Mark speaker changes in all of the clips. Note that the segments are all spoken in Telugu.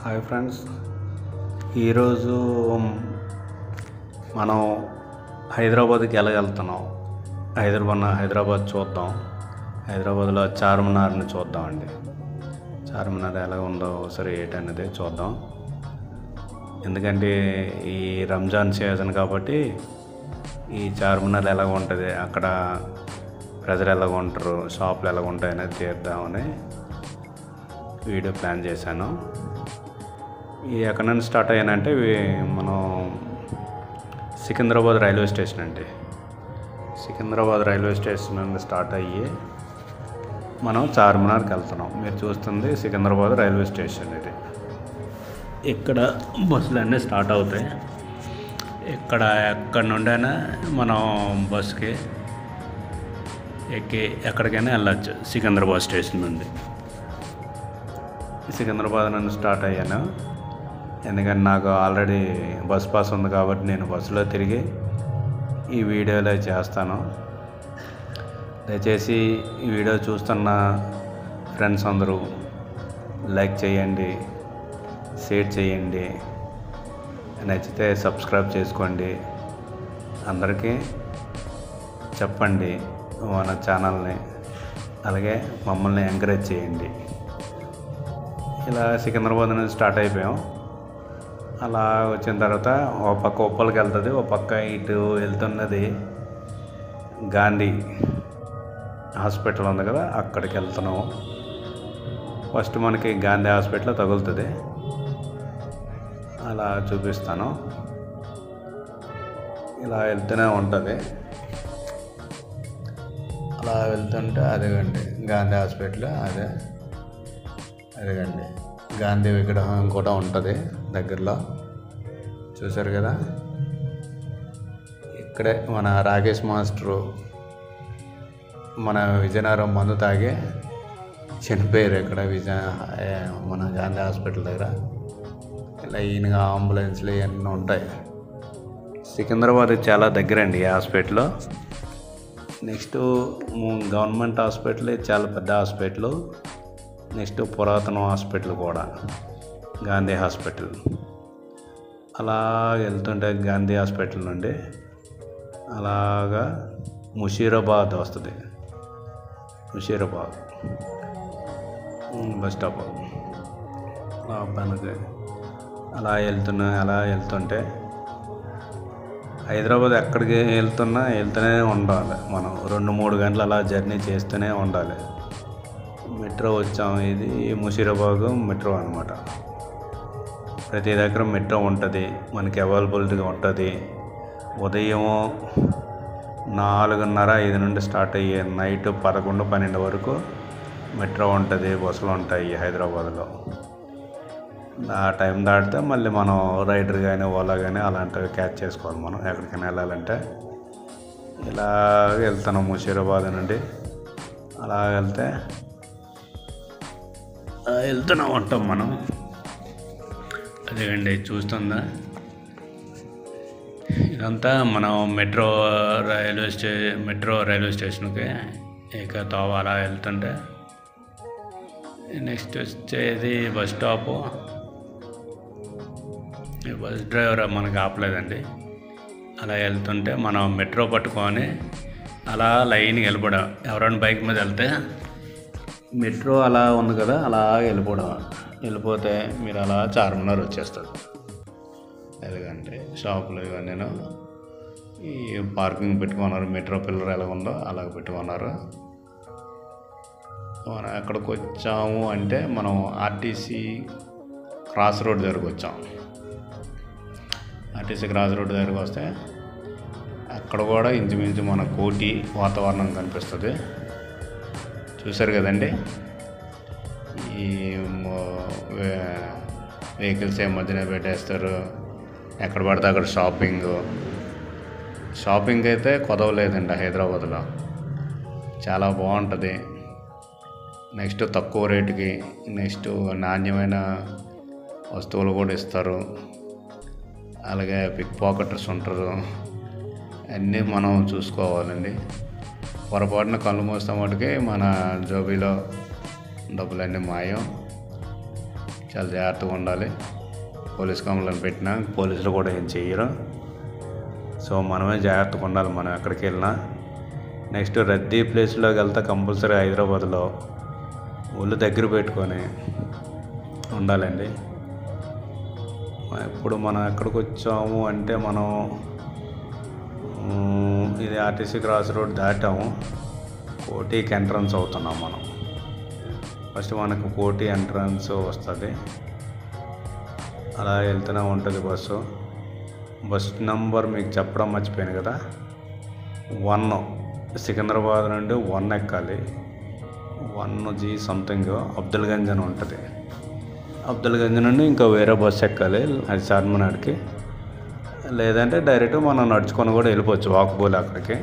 Speaker 1: హాయ్ ఫ్రెండ్స్, ఈరోజు మనం హైదరాబాద్కి వెళ్ళగలుగుతున్నాం. హైదరాబాద్ చూద్దాం. హైదరాబాద్లో చార్మినార్ని చూద్దామండి. చార్మినార్ ఎలా ఉందో ఒకసారి ఏంటనేది చూద్దాం. ఎందుకంటే ఈ రంజాన్ సీజన్ కాబట్టి ఈ చార్మినార్ ఎలాగ ఉంటుంది, అక్కడ ప్రజలు ఎలాగ ఉంటారు, షాపులు ఎలాగ ఉంటాయి అనేది తీద్దామని వీడియో ప్లాన్ చేశాను. ఎక్కడి నుంచి స్టార్ట్ అయ్యానంటే మనం సికింద్రాబాద్ రైల్వే స్టేషన్ అండి. సికింద్రాబాద్ రైల్వే స్టేషన్ నుండి స్టార్ట్ అయ్యి మనం చార్మినార్కి వెళ్తున్నాం. మీరు చూస్తుంది సికింద్రాబాద్ రైల్వే స్టేషన్. ఇది ఇక్కడ బస్సులు అన్నీ స్టార్ట్ అవుతాయి. ఎక్కడి నుండైనా మనం బస్సుకి ఎక్కి ఎక్కడికైనా వెళ్ళచ్చు. సికింద్రాబాద్ స్టేషన్ నుండి సికింద్రాబాద్ నుండి స్టార్ట్ అయ్యాను. ఎందుకంటే నాకు ఆల్రెడీ బస్ పాస్ ఉంది కాబట్టి నేను బస్సులో తిరిగి ఈ వీడియోలో చేస్తాను. దయచేసి ఈ వీడియో చూస్తున్న ఫ్రెండ్స్ అందరూ లైక్ చేయండి, షేర్ చేయండి, నచ్చితే సబ్స్క్రైబ్ చేసుకోండి. అందరికీ చెప్పండి మన ఛానల్ని, అలాగే మమ్మల్ని ఎంకరేజ్ చేయండి. ఇలా సికింద్రాబాద్ నుంచి స్టార్ట్ అయిపోయాం. అలా వచ్చిన తర్వాత ఒక పక్క ఉప్పలకి వెళ్తుంది, ఒక పక్క ఇటు వెళ్తున్నది గాంధీ హాస్పిటల్ ఉంది కదా, అక్కడికి వెళ్తున్నాము. ఫస్ట్ మనకి గాంధీ హాస్పిటల్ తగులుతుంది, అలా చూపిస్తాను. ఇలా వెళ్తూనే ఉంటుంది. అలా వెళ్తుంటే అదేగండి గాంధీ హాస్పిటల్, అదేగండి గాంధీ విగ్రహం కూడా ఉంటుంది దగ్గరలో. చూశారు కదా, ఇక్కడే మన రాకేష్ మాస్టరు మన విజయనగరం మందు తాగి చనిపోయారు. ఇక్కడ మన గాంధీ హాస్పిటల్ దగ్గర. ఇలా ఈయనగా అంబులెన్స్లు ఇవన్నీ ఉంటాయి. సికింద్రాబాద్ చాలా దగ్గరండి ఈ హాస్పిటల్. నెక్స్ట్ గవర్నమెంట్ హాస్పిటల్ చాలా పెద్ద హాస్పిటల్. నెక్స్ట్ పురాతన హాస్పిటల్ కూడా గాంధీ హాస్పిటల్. అలా వెళ్తుంటే గాంధీ హాస్పిటల్ నుండి అలాగా ముషీరాబాద్ వస్తుంది. ముషీరాబాద్ బస్ స్టాప్ మనకి అలా వెళ్తుంటే హైదరాబాద్ ఎక్కడికి వెళ్తూనే ఉండాలి. మనం 2-3 గంటలు అలా జర్నీ చేస్తూనే ఉండాలి. మెట్రో వచ్చాము. ఇది ముషీరాబాద్ మెట్రో అనమాట. ప్రతి దగ్గర మెట్రో ఉంటుంది, మనకి అవైలబిలిటీగా ఉంటుంది. ఉదయం 4:30-5 నుండి స్టార్ట్ అయ్యే నైట్ 11-12 వరకు మెట్రో ఉంటుంది, బస్సులు ఉంటాయి హైదరాబాద్లో. ఆ టైం దాటితే మళ్ళీ మనం రైడర్ కానీ ఓలా కానీ అలాంటివి క్యాచ్ చేసుకోవాలి. మనం ఎక్కడికైనా వెళ్ళాలంటే ఇలా వెళ్తున్నాం ముషీరాబాద్ నుండి. అలా వెళ్తూనే ఉంటాం మనం. అదేండి చూస్తుందా, ఇదంతా మనం మెట్రో రైల్వే స్టేషన్కి ఎక్కుతాం. అలా వెళ్తుంటే నెక్స్ట్ వచ్చేది బస్ స్టాపు. బస్ డ్రైవర్ మనకు ఆపలేదండి. అలా వెళ్తుంటే మనం మెట్రో పట్టుకొని అలా లైన్కి వెళ్ళిపోవడం. ఎవరైనా బైక్ మీద వెళ్తే మెట్రో అలా ఉంది కదా, అలా వెళ్ళిపోతే మీరు అలా చార్మినార్ వచ్చేస్తారు. ఎందుకంటే షాపులు ఇవన్నీ ఈ పార్కింగ్ పెట్టుకున్నారు. మెట్రో పిల్లర్ ఎలా ఉందో అలాగ పెట్టుకున్నారు. మనం ఎక్కడికి వచ్చాము అంటే మనం ఆర్టీసీ క్రాస్ రోడ్ దగ్గరకు వచ్చాం. ఆర్టీసీ క్రాస్ రోడ్ దగ్గరకు వస్తే అక్కడ కూడా ఇంచుమించు మన కోటి వాతావరణం కనిపిస్తుంది. చూశారు కదండి, ఈ వెహికల్స్ మధ్యన పెట్టేస్తారు. ఎక్కడ పడితే అక్కడ షాపింగ్ అయితే కొదవలేదండి హైదరాబాద్లో. చాలా బాగుంటుంది. నెక్స్ట్ తక్కువ రేటుకి నెక్స్ట్ నాణ్యమైన వస్తువులు కూడా ఇస్తారు. అలాగే పిక్ పాకెటర్స్ ఉంటారు. అన్నీ మనం చూసుకోవాలండి. పొరపాటున కళ్ళు మూస్తే మటుకి మన జోబీలో డబ్బులన్నీ మాయం. చాలా జాగ్రత్తగా ఉండాలి. పోలీస్ కంప్లైంట్ పెట్టినా పోలీసులు కూడా ఏం చెయ్యరు. సో మనమే జాగ్రత్తగా ఉండాలి మనం ఎక్కడికి వెళ్ళినా. నెక్స్ట్ రద్దీ ప్లేస్లోకి వెళ్తే కంపల్సరీ హైదరాబాద్లో ఒళ్ళు దగ్గర పెట్టుకొని ఉండాలండి. ఇప్పుడు మనం ఎక్కడికి వచ్చాము అంటే మనం ఇది ఆర్టీసీ క్రాస్ రోడ్ దాటాము, కోటికి ఎంట్రన్స్ అవుతున్నాం మనం. ఫస్ట్ మనకు కోటి ఎంట్రన్స్ వస్తుంది, అలా వెళ్తూనే ఉంటుంది బస్సు. బస్ నెంబర్ మీకు చెప్పడం మర్చిపోయాను కదా, 1 సికింద్రాబాద్ నుండి 1 ఎక్కాలి. 1G సంథింగ్ అబ్దుల్గంజ్ అని ఉంటుంది. అబ్దుల్గంజ్ నుండి ఇంకా వేరే బస్సు ఎక్కాలి, అది చార్మినార్కి. లేదంటే డైరెక్ట్ మనం నడుచుకొని కూడా వెళ్ళిపోవచ్చు, వాక్బోల్ అక్కడికి.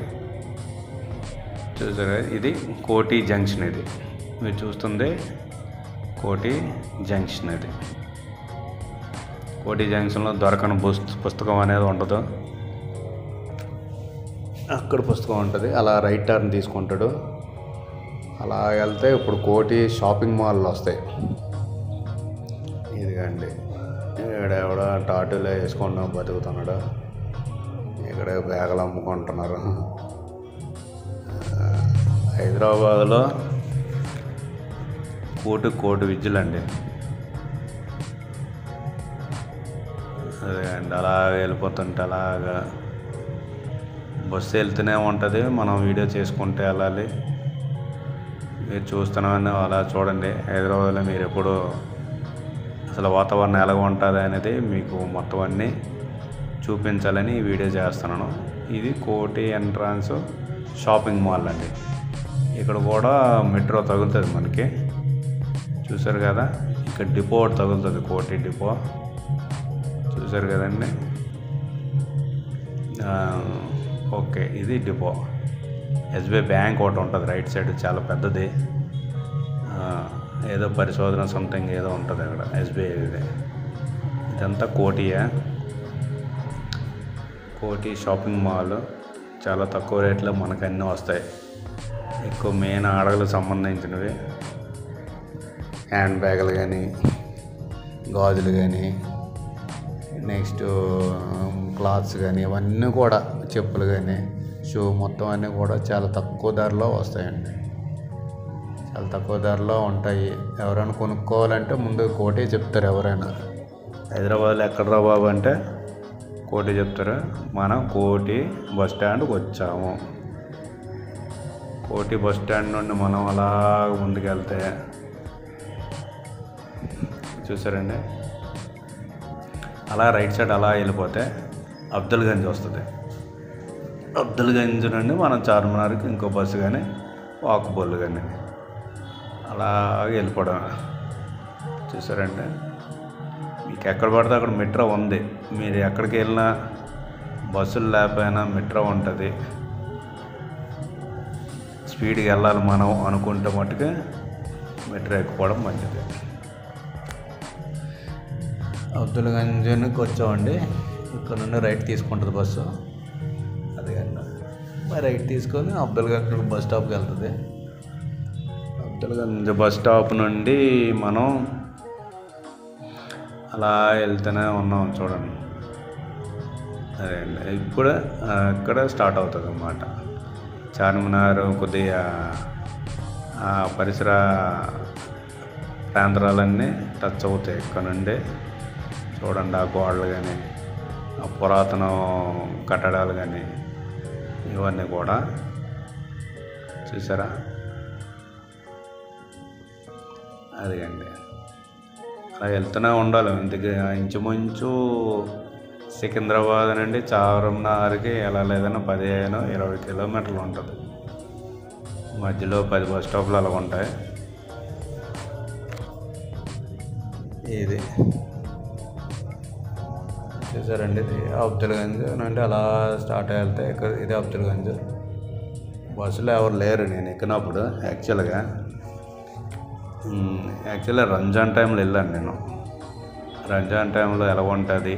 Speaker 1: చూసారా, ఇది కోటి జంక్షన్. ఇది మీరు చూస్తుంది కోటి జంక్షన్. ఇది కోటి జంక్షన్లో దొరకని పుస్తకం అనేది ఉండదు, అక్కడ పుస్తకం ఉంటుంది. అలా రైట్ టర్న్ తీసుకుంటాడు, అలా వెళ్తే ఇప్పుడు కోటి షాపింగ్ మాల్లు వస్తాయి. ఇదిగండి, ఇక్కడ ఎవడో టాటూలో వేసుకుంటూ బతుకుతున్నాడు, ఇక్కడ బ్యాగులు అమ్ముకుంటున్నారు. హైదరాబాద్లో కోటి విద్యలండి. అదే అండి, అలాగ వెళ్ళిపోతుంటే అలాగా బస్సు వెళ్తూనే ఉంటుంది, మనం వీడియో చేసుకుంటే వెళ్ళాలి. మీరు చూస్తున్నామని అలా చూడండి. హైదరాబాద్లో మీరు ఎప్పుడు అసలు వాతావరణం ఎలాగ ఉంటుంది అనేది మీకు మొత్తం అన్నీ చూపించాలని ఈ వీడియో చేస్తున్నాను. ఇది కోటి ఎంట్రన్స్ షాపింగ్ మాల్ అండి. ఇక్కడ కూడా మెట్రో తగులుతుంది మనకి, చూసారు కదా. ఇక్కడ డిపో ఒకటి తగులుతుంది, కోటి డిపో, చూసారు కదండి. ఓకే, ఇది డిపో. ఎస్బీఐ బ్యాంక్ ఒకటి ఉంటుంది రైట్ సైడ్, చాలా పెద్దది. ఏదో పరిశోధన సంథింగ్ ఏదో ఉంటుంది అక్కడ, ఎస్బీఐ. ఇదంతా కోటియే, కోటి షాపింగ్ మాల్. చాలా తక్కువ రేట్లో మనకు అన్నీ వస్తాయి. ఎక్కువ మెయిన్ ఆడలకు సంబంధించినవి, హ్యాండ్ బ్యాగులు కానీ, గాజులు కానీ, నెక్స్ట్ క్లాత్స్ కానీ, ఇవన్నీ కూడా, చెప్పులు కానీ, షూ, మొత్తం అన్నీ కూడా చాలా తక్కువ ధరలో వస్తాయండి. చాలా తక్కువ ధరలో ఉంటాయి. ఎవరైనా కొనుక్కోవాలంటే ముందు కోటి చెప్తారు. ఎవరైనా హైదరాబాద్లో ఎక్కడరా బాబు అంటే కోటి చెప్తారు. మనం కోటి బస్ స్టాండ్కి వచ్చాము. కోటి బస్ స్టాండ్ నుండి మనం అలా ముందుకెళ్తే చూసారండి, అలా రైట్ సైడ్ అలా వెళ్ళిపోతే అబ్దుల్గంజ్ వస్తుంది. అబ్దుల్గంజ్ నుండి మనం చార్మినార్కి ఇంకో బస్సు కానీ, వాక్బోల్ కానీ అలా వెళ్ళిపోవడం. చూసారంటే మీకు ఎక్కడ పడితే అక్కడ మెట్రో ఉంది. మీరు ఎక్కడికి వెళ్ళినా బస్సులు లేకపోయినా మెట్రో ఉంటుంది. స్పీడ్కి వెళ్ళాలి మనం అనుకుంటే మట్టుకే మెట్రో ఎక్కుకోవడం మంచిది. అబ్దుల్గంజ్కి వచ్చామండి. ఇక్కడ నుండి రైట్ తీసుకుంటుంది బస్సు. అది రైట్ తీసుకొని అబ్దుల్గంజ్ బస్ స్టాప్కి వెళ్తుంది. అబ్దుల్గంజ్ బస్ స్టాప్ నుండి మనం అలా వెళ్తూనే ఉన్నాం. చూడండి, అదే అండి, ఇప్పుడు ఇక్కడ స్టార్ట్ అవుతుంది అన్నమాట. చార్మినార్ కొద్దిగా పరిసర ప్రాంతాలన్నీ టచ్ అవుతాయి ఇక్కడ నుండి. చూడండి, ఆ గోడలు కానీ, ఆ పురాతన కట్టడాలు కానీ, ఇవన్నీ కూడా చూసారా. అది అండి, అలా వెళ్తూనే ఉండాలి. ఇంతకు ఇంచుమించు సికింద్రాబాద్ నుండి చార్మినార్కి ఎలా లేదన్నా 15-20 కిలోమీటర్లు ఉంటుంది. మధ్యలో 10 బస్ స్టాప్లు అలా ఉంటాయి. ఇది చూసారండి, ఇది అబ్దుల్గంజ్ నుండి అలా స్టార్ట్ వెళ్తే ఇది అబ్దుల్గంజ్. బస్సులో ఎవరు లేరు నేను ఎక్కినప్పుడు. యాక్చువల్గా రంజాన్ టైంలో వెళ్ళాను నేను. రంజాన్ టైంలో ఎలా ఉంటుంది,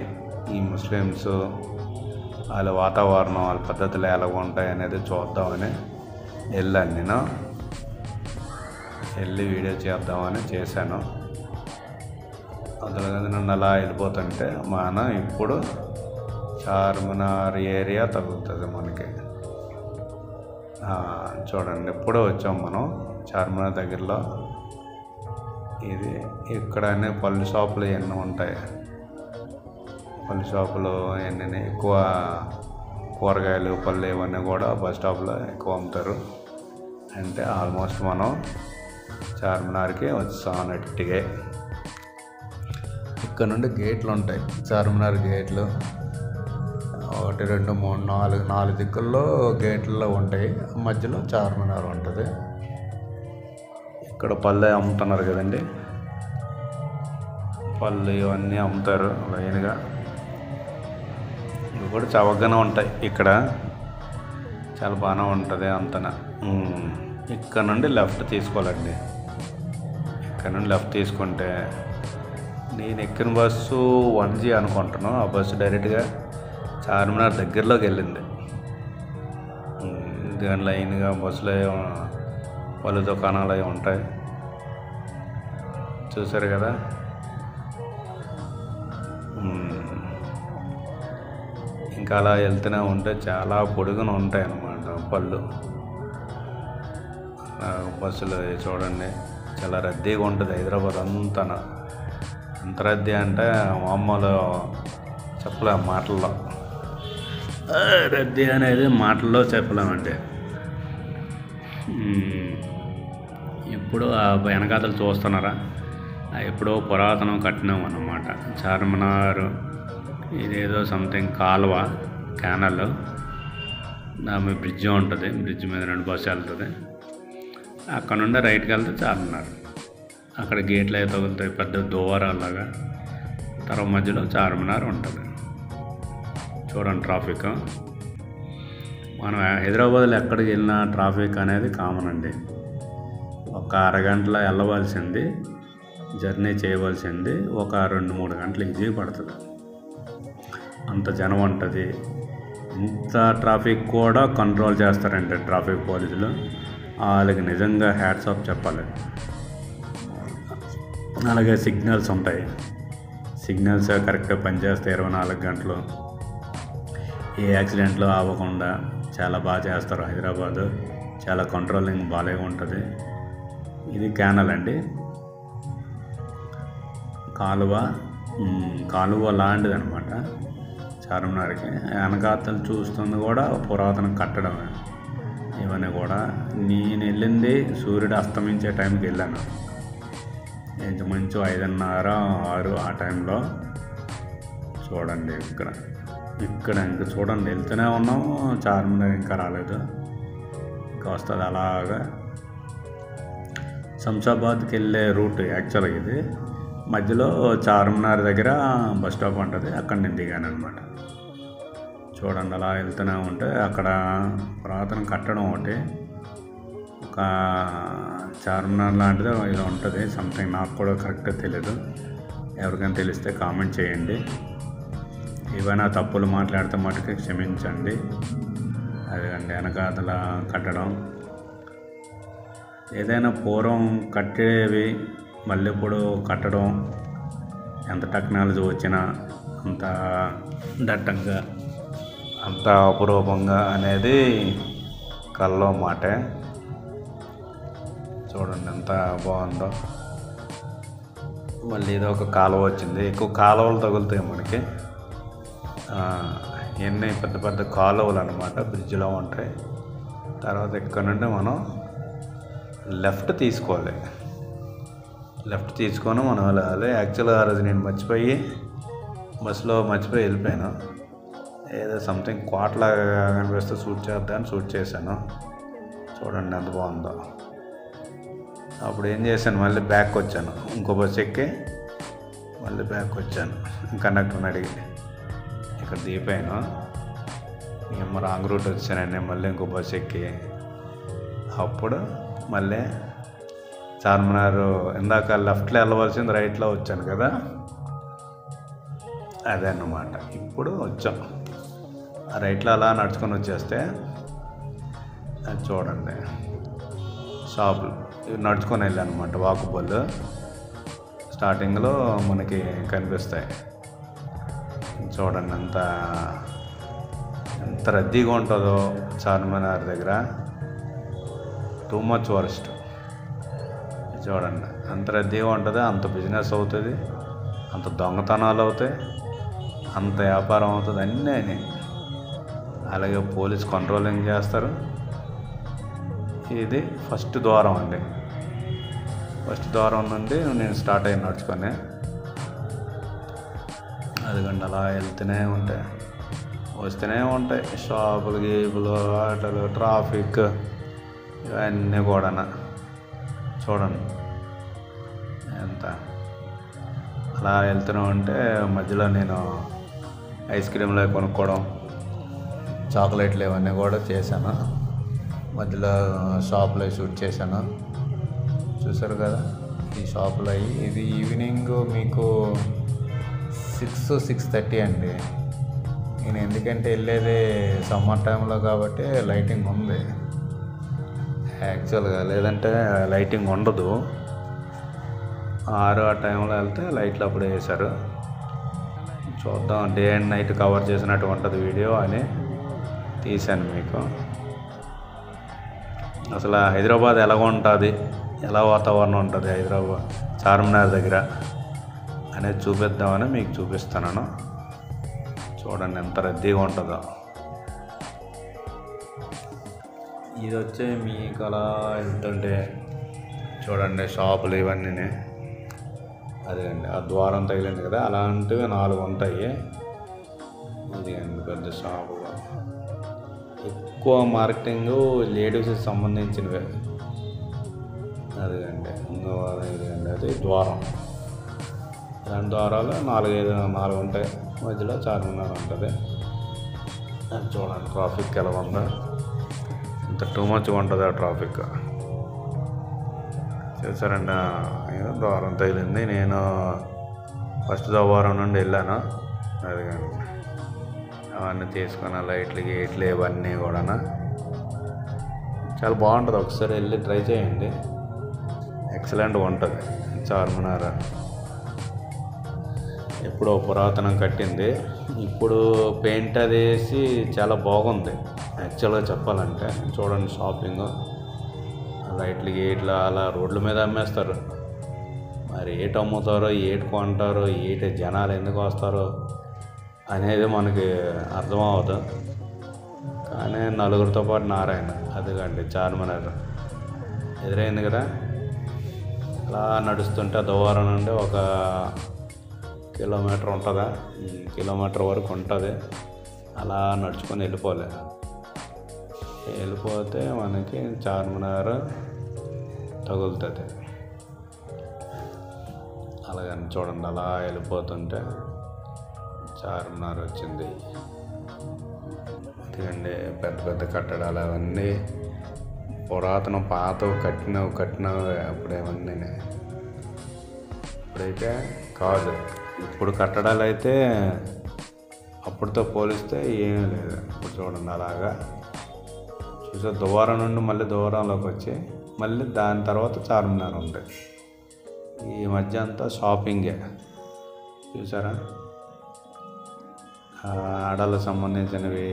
Speaker 1: ఈ ముస్లిమ్స్ వాళ్ళ వాతావరణం, వాళ్ళ పద్ధతులు ఎలా ఉంటాయి అనేది చూద్దామని వెళ్ళాను నేను. వెళ్ళి వీడియో చేద్దామని చేశాను. అందులో నుండి అలా వెళ్ళిపోతుంటే మనం ఇప్పుడు చార్మినార్ ఏరియా తగులుతుంది మనకి. చూడండి ఎప్పుడో వచ్చాం మనం చార్మినార్ దగ్గరలో. ఇది ఇక్కడ అన్నీ పళ్ళు షాపులు ఇవన్నీ ఉంటాయి. పళ్ళు షాపులు ఇవన్నీ ఎక్కువ కూరగాయలు పళ్ళు ఇవన్నీ కూడా బస్ స్టాప్లో ఎక్కువ అమ్ముతారు. అంటే ఆల్మోస్ట్ మనం చార్మినార్కి వచ్చాం అన్నట్టుగా. ఇక్కడ నుండి గేట్లు ఉంటాయి, చార్మినార్ గేట్లు 1 2 3 4 దిక్కుల్లో గేట్లలో ఉంటాయి. మధ్యలో చార్మినార్ ఉంటుంది. ఇక్కడ పళ్ళు అమ్ముతున్నారు కదండి, పళ్ళు ఇవన్నీ అమ్ముతారు లైన్గా. ఇవి కూడా చవకగానే ఉంటాయి. ఇక్కడ చాలా బాగానే ఉంటుంది అంతన. ఇక్కడ నుండి లెఫ్ట్ తీసుకోవాలండి. ఇక్కడ నుండి లెఫ్ట్ తీసుకుంటే నేను ఎక్కిన బస్సు 1G అనుకుంటాను. ఆ బస్సు డైరెక్ట్గా చార్మినార్ దగ్గరలోకి వెళ్ళింది. దాని లైన్గా బస్సులో పలు దుకాణాలు అవి ఉంటాయి, చూసారు కదా. ఇంకా అలా వెళ్తూనే ఉంటే చాలా పొడుగున ఉంటాయి అన్నమాట పళ్ళు. బస్సులు చూడండి చాలా రద్దీగా ఉంటుంది హైదరాబాద్ అంతా. ఎంత రద్దీ అంటే మామూలు చెప్పలేం మాటల్లో. రద్దీ అనేది మాటల్లో చెప్పలేమండి. ఇప్పుడు ఆ వెనకాతలు చూస్తున్నారా, ఎప్పుడో పురాతనం కట్టినాం అన్నమాట చార్మినార్. ఇదేదో సంథింగ్ కాలువ, క్యానల్, దాని బ్రిడ్జ్ ఉంటుంది. బ్రిడ్జ్ మీద 2 బస్సు వెళ్తుంది. అక్కడ నుండి రైట్కి వెళ్తే చార్మినార్. అక్కడ గేట్లు అయితే తగులుతాయి పెద్ద దోవరాలాగా. తర్వాత మధ్యలో చార్మినార్ ఉంటుంది. చూడండి ట్రాఫిక్. మనం హైదరాబాద్లో ఎక్కడికి వెళ్ళినా ట్రాఫిక్ అనేది కామన్ అండి. ఒక అరగంటలో వెళ్ళవలసింది, జర్నీ చేయవలసింది ఒక 2-3 గంటలు ఈజీగా పడుతుంది. అంత జనం ఉంటుంది. ఇంత ట్రాఫిక్ కూడా కంట్రోల్ చేస్తారంటే ట్రాఫిక్ పోలీసులు, వాళ్ళకి నిజంగా హ్యాట్స్ ఆఫ్ చెప్పాలి. అలాగే సిగ్నల్స్ ఉంటాయి. సిగ్నల్స్ కరెక్ట్గా పనిచేస్తాయి 24 గంటలు. ఏ యాక్సిడెంట్లు అవ్వకుండా చాలా బాగా చేస్తారు హైదరాబాదు. చాలా కంట్రోలింగ్ బాగా ఉంటుంది. ఇది క్యానల్ అండి, కాలువ లాంటిది అనమాట చార్మినార్కి. వెనకాతలు చూస్తుంది కూడా పురాతన కట్టడమే. ఇవన్నీ కూడా నేను వెళ్ళింది సూర్యుడు అస్తమించే టైంకి వెళ్ళాను. ఇంచుమించు 5:30 6 ఆ టైంలో. చూడండి ఇక్కడ ఇంకా చూడండి వెళ్తూనే ఉన్నాము. చార్మినార్ ఇంకా రాలేదు, ఇంకా వస్తుంది అలాగా. శంషాబాద్కి వెళ్ళే రూట్ యాక్చువల్గా ఇది. మధ్యలో చార్మినార్ దగ్గర బస్ స్టాప్ ఉంటుంది, అక్కడ నేను దిగాను అనమాట. చూడండి అలా వెళ్తూనే ఉంటే అక్కడ పురాతన కట్టడం ఒకటి, ఒక చార్మినార్ లాంటిది ఇలా ఉంటుంది సంథింగ్. నాకు కూడా కరెక్ట్గా తెలియదు. ఎవరికైనా తెలిస్తే కామెంట్ చేయండి. ఏవైనా తప్పులు మాట్లాడితే మటుకు క్షమించండి. అదేండి వెనకాతల కట్టడం. ఏదైనా పూర్వం కట్టేవి మళ్ళీ ఇప్పుడు కట్టడం ఎంత టెక్నాలజీ వచ్చినా అంత దట్టంగా, అంత అపురూపంగా అనేది కల్లో మాటే. చూడండి ఎంత బాగుందో. మళ్ళీ ఇది ఒక కాలువ వచ్చింది. ఎక్కువ కాలువలు తగులుతాయి మనకి. ఎన్ని పెద్ద పెద్ద కాలువలు అనమాట బ్రిడ్జ్లో ఉంటాయి. తర్వాత ఇక్కడ నుండి మనం లెఫ్ట్ తీసుకోవాలి. లెఫ్ట్ తీసుకొని మనం వెళ్ళాలి. యాక్చువల్గా ఆ రోజు నేను బస్సులో మర్చిపోయి వెళ్ళిపోయాను. ఏదో సంథింగ్ కోటలాగా కనిపిస్తే షూట్ చేశాను. చూడండి ఎంత బాగుందో. అప్పుడు ఏం చేశాను, మళ్ళీ బ్యాక్ వచ్చాను. ఇంకో బస్సు ఎక్కి మళ్ళీ బ్యాక్ వచ్చాను. కండక్టర్ని అడిగి ఇక్కడ దిగిపోయాను. ఏమో రాంగ్ రూట్ వచ్చానండి. మళ్ళీ ఇంకో బస్సు ఎక్కి అప్పుడు మళ్ళీ చార్మినార్ ఇందాక లెఫ్ట్లో వెళ్ళవలసింది రైట్లో వచ్చాను కదా, అదే అన్నమాట. ఇప్పుడు వచ్చాం ఆ రైట్లో అలా నడుచుకొని వచ్చేస్తే అది చూడండి షాపులు. ఇవి నడుచుకొని వెళ్ళాను అనమాట. వాకబుల్ స్టార్టింగ్లో మనకి కనిపిస్తాయి. చూడండి ఎంత రద్దీగా ఉంటుందో చార్మినార్ దగ్గర. Too much worst. చూడండి అంత రద్దీగా ఉంటుంది, అంత బిజినెస్ అవుతుంది, అంత దొంగతనాలు అవుతాయి, అంత వ్యాపారం అవుతుంది, అన్నీ. అలాగే పోలీస్ కంట్రోలింగ్ చేస్తారు. ఇది ఫస్ట్ ద్వారం అండి. ఫస్ట్ ద్వారం నుండి నేను స్టార్ట్ అయ్యి నడుచుకొని అదిగండి అలా వస్తూనే ఉంటాయి షాపులు, గీపులు, ఆటోలు, ట్రాఫిక్, ఇవన్నీ కూడా. చూడండి ఎంత అలా వెళ్తూనే ఉంటే మధ్యలో నేను ఐస్ క్రీమ్లు కొనుక్కోవడం, చాక్లెట్లు ఇవన్నీ కూడా చేశాను. మధ్యలో షాపులో షూట్ చేశాను. చూసారు కదా ఈ షాపులో అయ్యి. ఇది ఈవినింగ్ మీకు 6-6:30 అండి. నేను ఎందుకంటే వెళ్ళేది సమ్మర్ టైంలో కాబట్టి లైటింగ్ ఉంది యాక్చువల్గా, లేదంటే లైటింగ్ ఉండదు. 6 ఆ టైంలో వెళ్తే లైట్లు అప్పుడే వేశారు. చూద్దాం, డే అండ్ నైట్ కవర్ చేసినట్టు ఉంటుంది వీడియో అని తీశాను మీకు. అసలు హైదరాబాద్ ఎలా ఉంటుంది, ఎలా వాతావరణం ఉంటుంది హైదరాబాద్ చార్మినార్ దగ్గర అనేది చూపిద్దామని మీకు చూపిస్తున్నాను. చూడండి ఎంత రద్దీగా ఉంటుందో. ఇది వచ్చే మీకు అలా వెళ్తుంటే చూడండి షాపులు ఇవన్నీ. అదే అండి ఆ ద్వారం తగిలింది కదా, అలాంటివి 4 ఉంటాయి. అది అండి పెద్ద షాపులు. ఎక్కువ మార్కెటింగ్ లేడీస్కి సంబంధించినవే. అదిగండి ఇదిగండి అది ద్వారం. దాని ద్వారాలు 4 ఉంటాయి. మధ్యలో చార్మినార్ ఉంటుంది. అది చూడండి ట్రాఫిక్ ఎలా ఉందో, ఇంత టూ మచ్గా ఉంటుంది ఆ ట్రాఫిక్. చూసారండి ద్వారం తగిలింది. నేను ఫస్ట్ ద్వారం నుండి వెళ్ళాను. అదిగండి అవన్నీ తీసుకున్న లైట్లు గేట్లు ఇవన్నీ కూడా చాలా బాగుంటుంది. ఒకసారి వెళ్ళి ట్రై చేయండి, ఎక్సలెంట్గా ఉంటుంది చార్మినార్. ఎప్పుడో పురాతనం కట్టింది, ఇప్పుడు పెయింట్ అది వేసి చాలా బాగుంది యాక్చువల్గా చెప్పాలంటే. చూడండి షాపింగ్, లైట్లు గేట్లు అలా రోడ్ల మీద అమ్మేస్తారు. మరి ఏటి అమ్ముతారో, ఏటి కొంటారో, ఏటి జనాలు ఎందుకు వస్తారో అనేది మనకి అర్థమవుతుంది. కానీ నలుగురితో పాటు నారాయణ. అదిగండి చార్మినార్ ఎదురైంది కదా. అలా నడుస్తుంటే ద్వారం నుండి ఒక కిలోమీటర్ ఉంటుందా, కిలోమీటర్ వరకు ఉంటుంది. అలా నడుచుకొని వెళ్ళిపోతే మనకి చార్మినార్ తగులుతుంది. అలాగని చూడండి అలా వెళ్ళిపోతుంటే చార్మినార్ వచ్చింది. ఎందుకంటే పెద్ద పెద్ద కట్టడాలు అవన్నీ పురాతన పాత కట్టిన అప్పుడేమన్నీ. ఇప్పుడైతే కాదు. ఇప్పుడు కట్టడాలు అయితే అప్పటితో పోలిస్తే ఏమీ లేదు. ఇప్పుడు చూడండి అలాగా చూసే ద్వారం నుండి మళ్ళీ ద్వారంలోకి వచ్చి మళ్ళీ దాని తర్వాత చార్మినార్ ఉంది. ఈ మధ్య అంతా షాపింగే. చూసారా ఆడలకు సంబంధించినవి,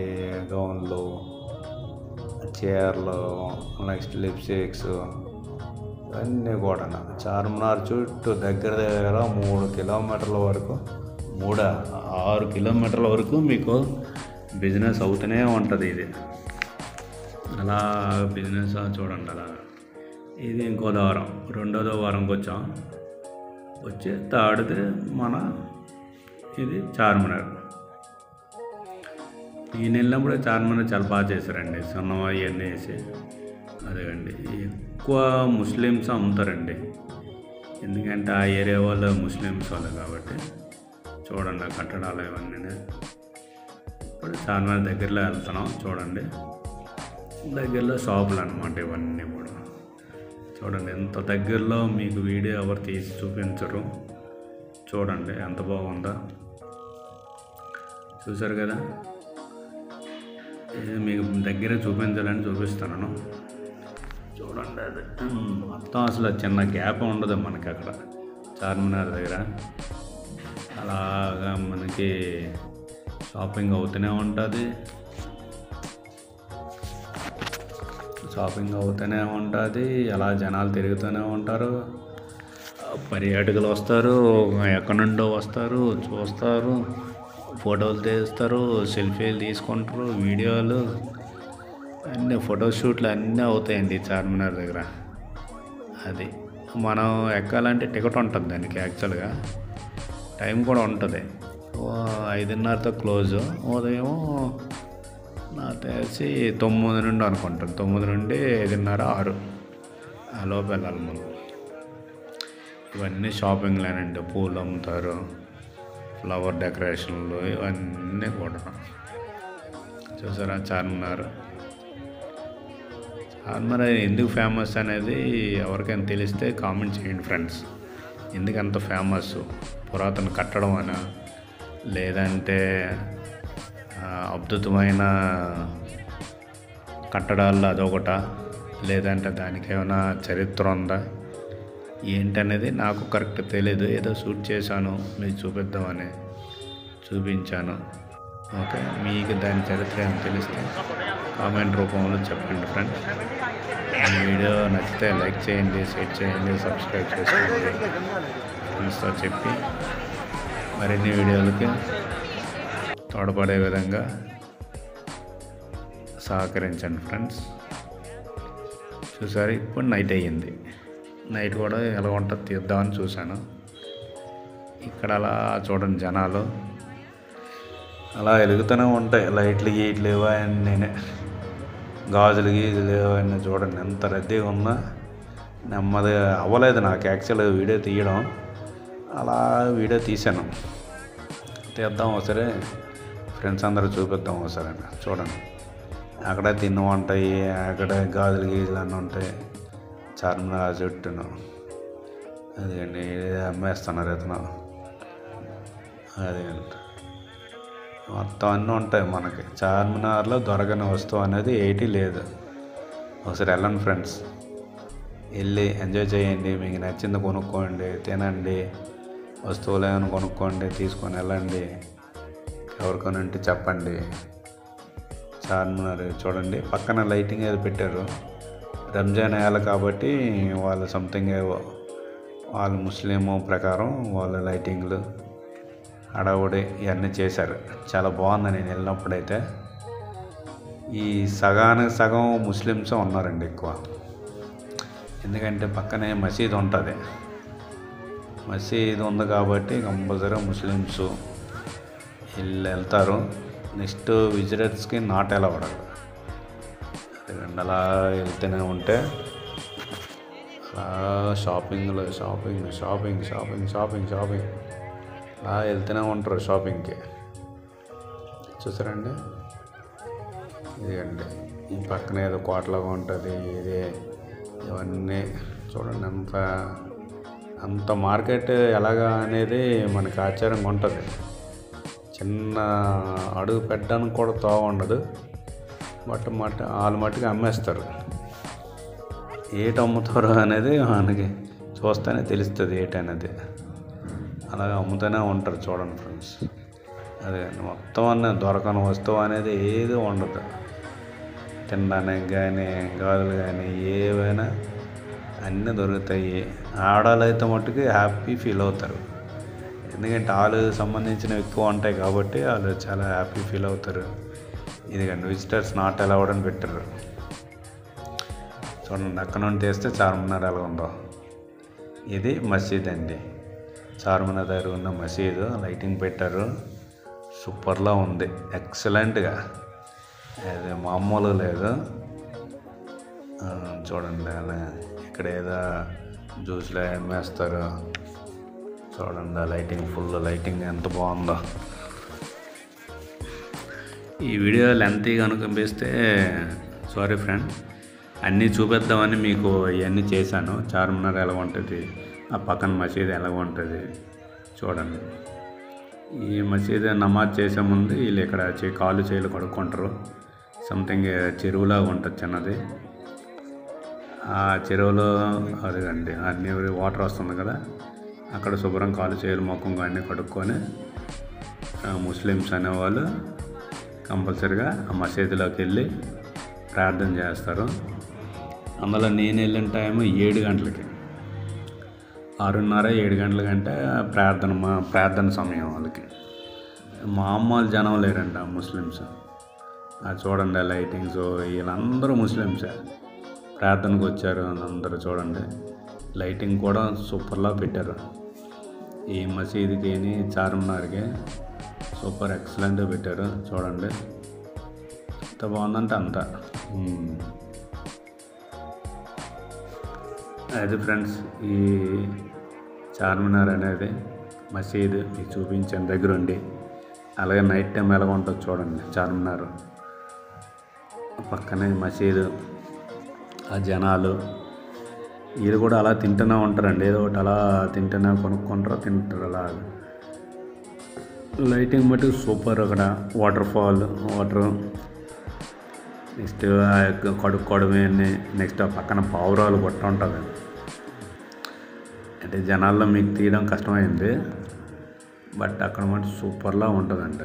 Speaker 1: గౌన్లు, చీరలు, నెక్స్ట్ లిప్స్టిక్స్ ఇవన్నీ కూడా చార్మినార్ చుట్టూ దగ్గర 3 కిలోమీటర్ల వరకు 6 కిలోమీటర్ల వరకు మీకు బిజినెస్ అవుతూనే ఉంటుంది. ఇది అలా బిజినెస్ చూడండి అలా. ఇది ఇంకో ద్వారం, 2వ ద్వారంకి వచ్చి థర్డ్ది మన ఇది చార్మినార్. ఈయన వెళ్ళినప్పుడు చార్మినార్ చాలా బాగా చేశారండి, సన్నం అవన్నీ వేసి. అదేండి ఎక్కువ ముస్లిమ్స్ అమ్ముతారండి, ఎందుకంటే ఆ ఏరియా వాళ్ళు ముస్లిమ్స్ వాళ్ళు కాబట్టి. చూడండి ఆ కట్టడాలు ఇవన్నీ. ఇప్పుడు చార్మినార్ దగ్గరలో వెళ్తున్నాం. చూడండి దగ్గరలో షాపులు అనమాట ఇవన్నీ కూడా. చూడండి ఎంత దగ్గరలో మీకు వీడియో ఎవరు తీసి చూపించరు. చూడండి ఎంత బాగుందో. చూసారు కదా, ఇది మీకు దగ్గర చూపించాలని చూపిస్తున్నాను. చూడండి అది మొత్తం అసలు చిన్న గ్యాప్ ఉండదు మనకి అక్కడ చార్మినార్ దగ్గర అలాగా మనకి షాపింగ్ అవుతూనే ఉంటుంది. అలా జనాలు తిరుగుతూనే ఉంటారు. పర్యాటకులు వస్తారు, ఎక్కడి నుండో వస్తారు, చూస్తారు, ఫోటోలు తీస్తారు, సెల్ఫీలు తీసుకుంటారు, వీడియోలు అన్నీ ఫోటోషూట్లు అన్నీ అవుతాయండి చార్మినార్ దగ్గర. అది మనం ఎక్కాలంటే టికెట్ ఉంటుంది దానికి. యాక్చువల్గా టైం కూడా ఉంటుంది. 5:30తో క్లోజ్. ఉదయం నాకు తెలిసి 9 నుండి అనుకుంటాను. 9 నుండి 5:30, 6 ఆ లోపు వెళ్ళాలి మనం. ఇవన్నీ షాపింగ్లేనండి. పూలు అమ్ముతారు, ఫ్లవర్ డెకరేషన్లు, ఇవన్నీ కూడా. చూసారా చార్మినార్ ఎందుకు ఫేమస్ అనేది ఎవరికైనా తెలిస్తే కామెంట్ చేయండి ఫ్రెండ్స్. ఎందుకంత ఫేమస్? పురాతన కట్టడం అనా, లేదంటే అద్భుతమైన కట్టడాల్లో అదొకట, లేదంటే దానికి ఏమైనా చరిత్ర ఉందా ఏంటనేది నాకు కరెక్ట్ తెలీదు. ఏదో షూట్ చేశాను, మీకు చూపిద్దామని చూపించాను. ఓకే, మీకు దాని చరిత్ర ఏమైనా తెలిస్తే కామెంట్ రూపంలో చెప్పండి ఫ్రెండ్స్. ఈ వీడియో నచ్చితే లైక్ చేయండి, షేర్ చేయండి, సబ్స్క్రైబ్ చేసుకోండి. ఫ్రెండ్స్తో చెప్పి మరిన్ని వీడియోలకి తోడ్పడే విధంగా సహకరించండి ఫ్రెండ్స్. చూసారు, ఇప్పుడు నైట్ అయ్యింది. నైట్ కూడా ఎలా ఉంటుంది తీద్దామని చూశాను. ఇక్కడ అలా చూడండి, జనాలు అలా వెలుగుతూనే ఉంటాయి. లైట్లు గీట్లు ఇవన్నీ, గాజులు గీజులు ఇవన్నీ చూడండి. ఎంత రద్దీగా ఉన్నా నెమ్మదిగా అవ్వలేదు నాకు యాక్చువల్గా వీడియో తీయడం. అలా వీడియో తీశాను. తీద్దాం ఒకసారి, ఫ్రెండ్స్ అందరూ చూపిద్దాం ఒకసారి. చూడండి, అక్కడే తిన్ను ఉంటాయి, అక్కడే గాజులు గీజులు అన్నీ ఉంటాయి. చార్మినార్ చుట్టూను అదేండి అమ్మేస్తున్నారు ఇతను. అదేంటి మొత్తం అన్నీ ఉంటాయి మనకి. చార్మినార్లో దొరకని వస్తువు అనేది ఏటి లేదు. ఒకసారి వెళ్ళండి ఫ్రెండ్స్, వెళ్ళి ఎంజాయ్ చేయండి. మీకు నచ్చింది కొనుక్కోండి, తినండి, వస్తువులు ఏమైనా కొనుక్కోండి, తీసుకొని వెళ్ళండి. ఎవరికైనా ఉంటే చెప్పండి. చార్మినార్ చూడండి, పక్కన లైటింగ్ ఏదో పెట్టారు. రంజాన్ నెల కాబట్టి వాళ్ళు సంథింగ్ వాళ్ళు ముస్లిం ప్రకారం వాళ్ళ లైటింగ్లు హడావుడి ఇవన్నీ చేశారు. చాలా బాగుంది. నేను వెళ్ళినప్పుడైతే ఈ సగానికి సగం ముస్లిమ్స్ ఉన్నారండి ఎక్కువ. ఎందుకంటే పక్కనే మసీదు ఉంటుంది. మసీదు ఉంది కాబట్టి కంపల్సరీగా ముస్లిమ్స్ వెళ్తారు. నెక్స్ట్ విజిటర్స్కి నాట్ అలౌడ్. అలా వెళ్తూనే ఉంటే అలా షాపింగ్లో షాపింగ్ అలా వెళ్తూనే ఉంటారు షాపింగ్కి. చూసారండి, ఇదిగండి ఈ పక్కన ఏదో కోటలాగా ఉంటుంది. ఇవన్నీ చూడండి, అంత మార్కెట్ ఎలాగా అనేది మనకి ఆశ్చర్యంగా ఉంటుంది. చిన్న అడుగు పెట్టడానికి కూడా తోవ ఉండదు. వాళ్ళ మట్టుకు అమ్మేస్తారు. ఏటి అమ్ముతారు అనేది మనకి చూస్తేనే తెలుస్తుంది ఏటనేది. అలాగే అమ్ముతూనే ఉంటారు. చూడండి ఫ్రెండ్స్, అదే మొత్తం అన్నీ దొరకని వస్తువు అనేది ఏది ఉండదు. తినడానికి కానీ, గాజులు కానీ, ఏవైనా అన్నీ దొరుకుతాయి. ఆడవాళ్ళు అయితే మట్టుకు హ్యాపీ ఫీల్ అవుతారు. ఎందుకంటే వాళ్ళకి సంబంధించినవి ఎక్కువ ఉంటాయి కాబట్టి వాళ్ళు చాలా హ్యాపీ ఫీల్ అవుతారు. ఇదిగండి విజిటర్స్ నాట్ అలౌడ్ అని పెట్టారు. చూడండి, అక్కడ నుండి తీస్తే చార్మినార్ ఎలా ఉందో. ఇది మసీద్ అండి, చార్మినార్ దగ్గర ఉన్న మసీదు. లైటింగ్ పెట్టారు, సూపర్లా ఉంది, ఎక్సలెంట్గా. అది మామూలు లేదు. చూడండి, అలా ఇక్కడ ఏదో జ్యూస్లో అమ్మేస్తారు. చూడండి, లైటింగ్ ఫుల్ లైటింగ్ ఎంత బాగుందో. ఈ వీడియో లెంతీగా అనిపిస్తే సారీ ఫ్రెండ్. అన్నీ చూపిద్దామని మీకు ఇవన్నీ చేశాను. చార్మినార్ ఎలా ఉంటుంది, ఆ పక్కన మసీదు ఎలా ఉంటుంది చూడండి. ఈ మసీదు నమాజ్ చేసే ముందు వీళ్ళు ఇక్కడ కాళ్ళు చేతులు కడుక్కుంటారు. సంథింగ్ చెరువులాగా ఉంటుంది చిన్నది. ఆ చెరువులో అదిగండి అన్ని వాటర్ వస్తుంది కదా, అక్కడ శుభ్రం కాలు చేతులు ముఖం అన్నీ కడుక్కొని ముస్లిమ్స్ అనేవాళ్ళు కంపల్సరిగా ఆ మసీదులోకి వెళ్ళి ప్రార్థన చేస్తారు. అందులో నేను వెళ్ళిన టైము 7 గంటలకి, 6:30 7 గంటలకంటే ప్రార్థన సమయం వాళ్ళకి. మామూలు జనం లేరంట ముస్లిమ్స్. అది చూడండి లైటింగ్స్, వీళ్ళందరూ ముస్లిమ్సే ప్రార్థనకు వచ్చారు. అందరూ చూడండి లైటింగ్ కూడా సూపర్లా పెట్టారు. ఈ మసీదుకి చార్మినార్కి సూపర్ ఎక్సలెంట్గా పెట్టారు. చూడండి ఎంత బాగుందంటే అంత. అది ఫ్రెండ్స్ ఈ చార్మినార్ అనేది మసీదు మీకు చూపించాను దగ్గరుండి. అలాగే నైట్ టైం ఎలా ఉంటుంది చూడండి. చార్మినార్ పక్కనే మసీదు, ఆ జనాలు వీళ్ళు కూడా అలా తింటూనే ఉంటారండి. ఏదో ఒకటి అలా తింటూనే కొనుక్కుంటారు, తింటారు. అలా లైటింగ్ బట్టి సూపర్. అక్కడ వాటర్ నెక్స్ట్ కడుక్కోవడమే. నెక్స్ట్ ఆ పక్కన పావురాలు కొట్ట ఉంటుంది. అంటే జనాల్లో మీకు తీయడం కష్టమైంది, బట్ అక్కడ మటు సూపర్లా ఉంటుందంట.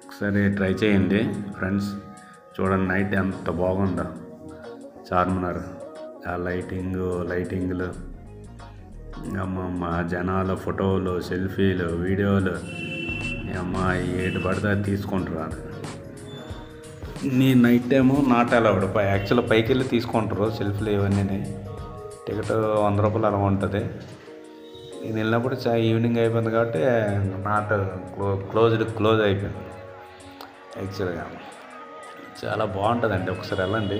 Speaker 1: ఒకసారి ట్రై చేయండి ఫ్రెండ్స్. చూడండి నైట్ ఎంత బాగుందో చార్మినార్. ఆ లైటింగ్లు మా జనాల ఫోటోలు, సెల్ఫీలు, వీడియోలు ఏటు పడితే తీసుకుంటారు. Night time not allowed. యాక్చువల్గా పైకి వెళ్ళి తీసుకుంటారు సెల్ఫీలు ఇవన్నీ. టికెట్ 100 రూపాయలు అలా ఉంటుంది. నేను వెళ్ళినప్పుడు ఈవినింగ్ అయిపోయింది కాబట్టి నాట్ క్లోజ్ అయిపోయింది. యాక్చువల్గా చాలా బాగుంటుందండి, ఒకసారి వెళ్ళండి.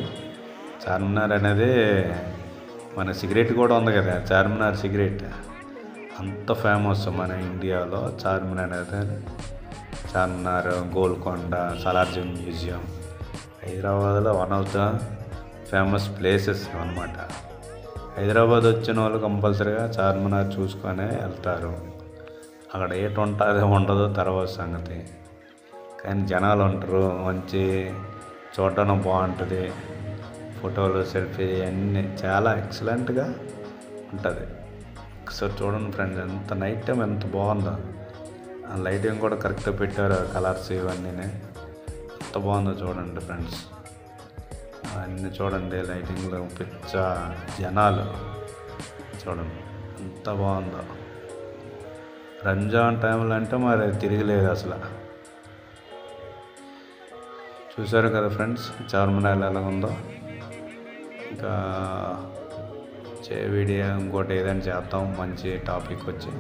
Speaker 1: చార్మినార్ అనేది మన సిగరెట్ కూడా ఉంది కదా, చార్మినార్ సిగరెట్ అంత ఫేమస్ మన ఇండియాలో. చార్మినార్ అనేది చార్మినార్, గోల్కొండ, సాలార్జంగ్ మ్యూజియం హైదరాబాద్లో one of the famous places అన్నమాట. హైదరాబాద్ వచ్చిన వాళ్ళు కంపల్సరీగా చార్మినార్ చూసుకొనే వెళ్తారు. అక్కడ ఏటు ఉంటుందో ఉండదో తర్వాత సంగతి, కానీ జనాలు ఉంటారు. మంచి చూడడం బాగుంటుంది. ఫోటోలు, సెల్ఫీ అన్నీ చాలా ఎక్సలెంట్గా ఉంటుంది. ఒకసారి చూడండి ఫ్రెండ్స్, ఎంత నైట్ టైం ఎంత బాగుందో. ఆ లైటింగ్ కూడా కరెక్ట్గా పెట్టారు, కలర్స్ ఇవన్నీ ఎంత బాగుందో చూడండి ఫ్రెండ్స్. అన్నీ చూడండి లైటింగ్లో పిచ్చ జనాలు చూడండి ఎంత బాగుందో. రంజాన్ టైంలో అంటే మరి తిరగలేదు అసలు. చూసారు కదా ఫ్రెండ్స్ చార్మినార్ ఎలా ఉందో. ఇంకా వీడియో ఇంకోటి ఏదైనా చేద్దాం మంచి టాపిక్ వచ్చి.